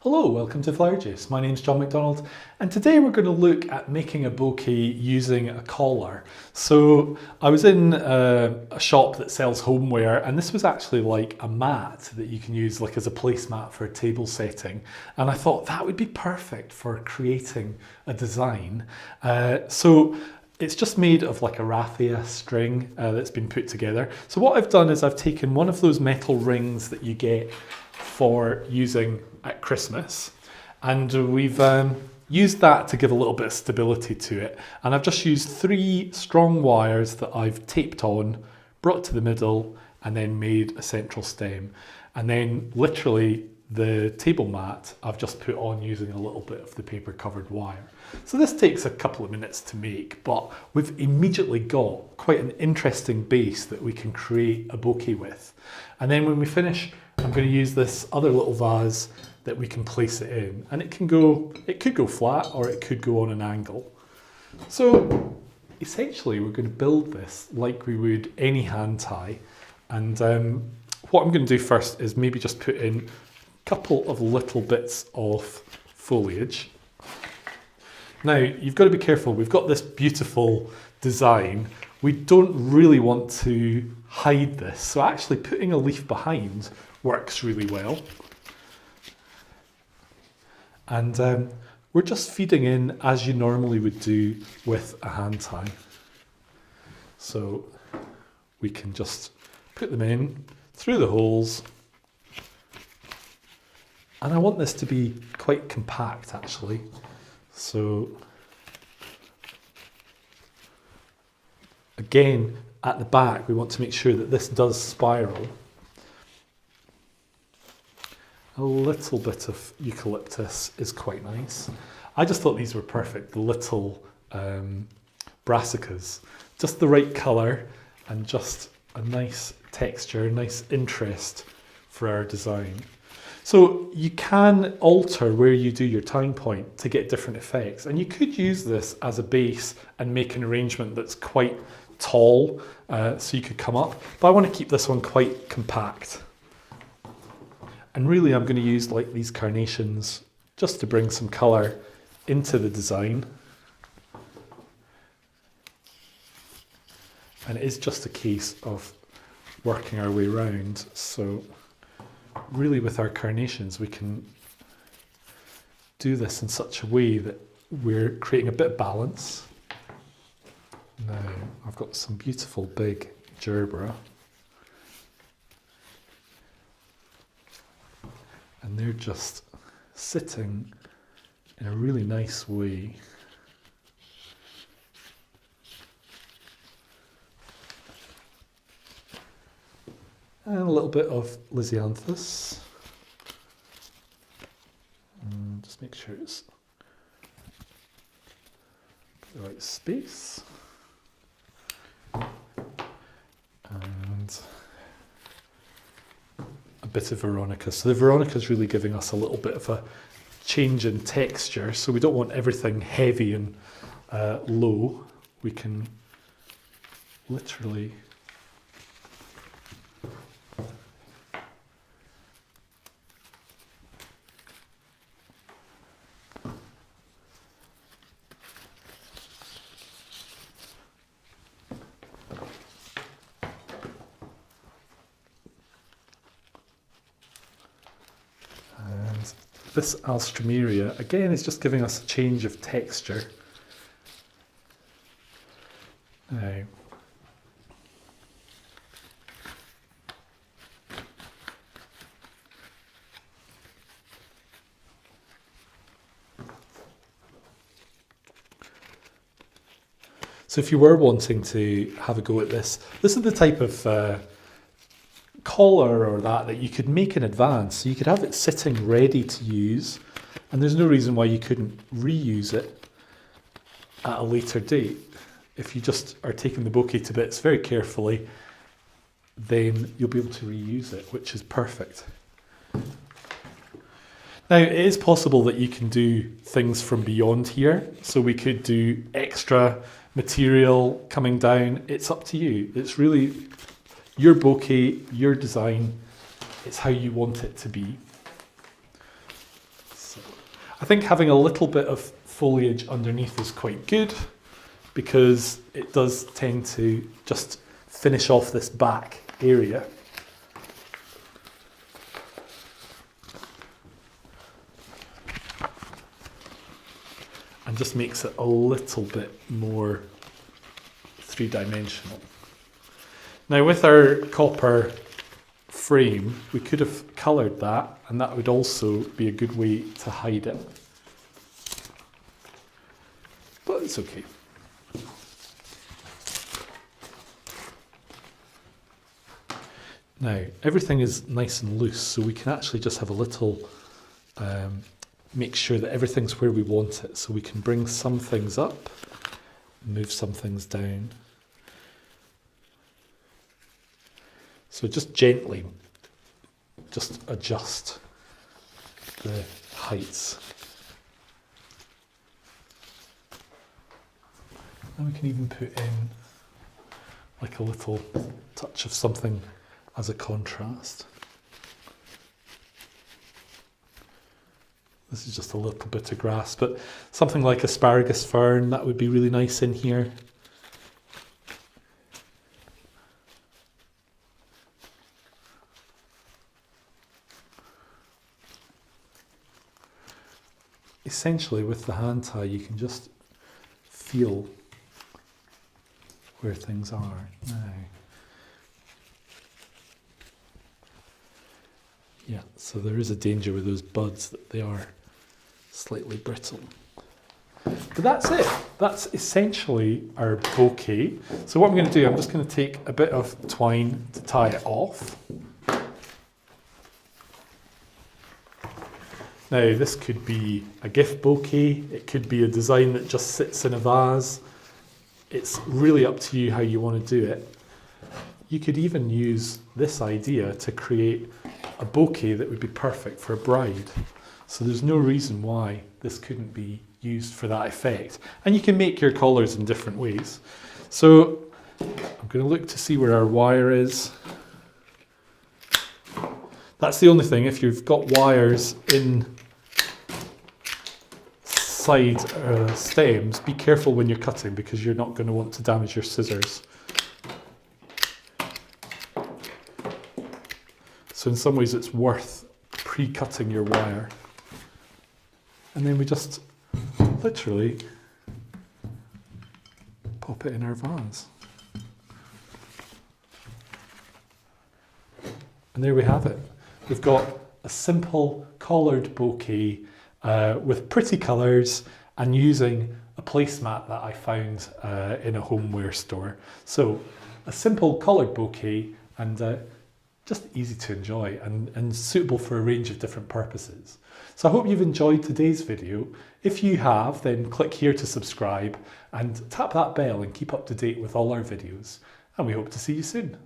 Hello, welcome to Flower Juice. My name's John McDonald and today we're going to look at making a bouquet using a collar. So I was in a shop that sells homeware and this was actually like a mat that you can use like as a placemat for a table setting, and I thought that would be perfect for creating a design. So it's just made of like a raffia string that's been put together. So what I've done is I've taken one of those metal rings that you get for using at Christmas, and we've used that to give a little bit of stability to it, and I've just used 3 strong wires that I've taped on, brought to the middle, and then made a central stem, and then literally the table mat I've just put on using a little bit of the paper covered wire. So this takes a couple of minutes to make, but we've immediately got quite an interesting base that we can create a bouquet with. And then when we finish, I'm going to use this other little vase that we can place it in, and it could go flat or it could go on an angle. So essentially we're going to build this like we would any hand tie, and what I'm going to do first is maybe just put in a couple of little bits of foliage. Now you've got to be careful, we've got this beautiful design, we don't really want to hide this, so actually putting a leaf behind works really well. And we're just feeding in as you normally would do with a hand tie. So we can just put them in through the holes. And I want this to be quite compact actually. So again, at the back, we want to make sure that this does spiral. A little bit of eucalyptus is quite nice. I just thought these were perfect, the little brassicas. Just the right colour and just a nice texture, nice interest for our design. So you can alter where you do your tying point to get different effects, and you could use this as a base and make an arrangement that's quite tall, so you could come up, but I want to keep this one quite compact. And really I'm going to use like these carnations just to bring some colour into the design. And it is just a case of working our way around. So really with our carnations we can do this in such a way that we're creating a bit of balance. Now I've got some beautiful big gerbera. And they're just sitting in a really nice way. And a little bit of lisianthus. And just make sure it's the right space. And a bit of Veronica. So the Veronica is really giving us a little bit of a change in texture. So we don't want everything heavy and low. We can literally this alstroemeria, again, is just giving us a change of texture. Now, so if you were wanting to have a go at this, this is the type of collar or that you could make in advance, so you could have it sitting ready to use, and there's no reason why you couldn't reuse it at a later date. If you just are taking the bouquet to bits very carefully, then you'll be able to reuse it, which is perfect. Now it is possible that you can do things from beyond here, so we could do extra material coming down. It's up to you. It's really your bouquet, your design, it's how you want it to be. I think having a little bit of foliage underneath is quite good because it does tend to just finish off this back area. And just makes it a little bit more three-dimensional. Now with our copper frame, we could have coloured that, and that would also be a good way to hide it. But it's okay. Now, everything is nice and loose, so we can actually just have a little, make sure that everything's where we want it. So we can bring some things up, move some things down. So just gently, just adjust the heights. And we can even put in like a little touch of something as a contrast. This is just a little bit of grass, but something like asparagus fern, that would be really nice in here. Essentially with the hand tie you can just feel where things are now. Yeah, so there is a danger with those buds that they are slightly brittle. But that's it. That's essentially our bouquet. So what I'm going to do, I'm just going to take a bit of twine to tie it off. Now this could be a gift bouquet, it could be a design that just sits in a vase. It's really up to you how you want to do it. You could even use this idea to create a bouquet that would be perfect for a bride. So there's no reason why this couldn't be used for that effect. And you can make your colours in different ways. So I'm going to look to see where our wire is. That's the only thing, if you've got wires in side stems, be careful when you're cutting because you're not going to want to damage your scissors. So in some ways it's worth pre-cutting your wire. And then we just literally pop it in our vase. And there we have it. We've got a simple collared bouquet with pretty colours and using a placemat that I found in a homeware store. So a simple coloured bouquet and just easy to enjoy and suitable for a range of different purposes. So I hope you've enjoyed today's video. If you have, then click here to subscribe and tap that bell and keep up to date with all our videos. And we hope to see you soon.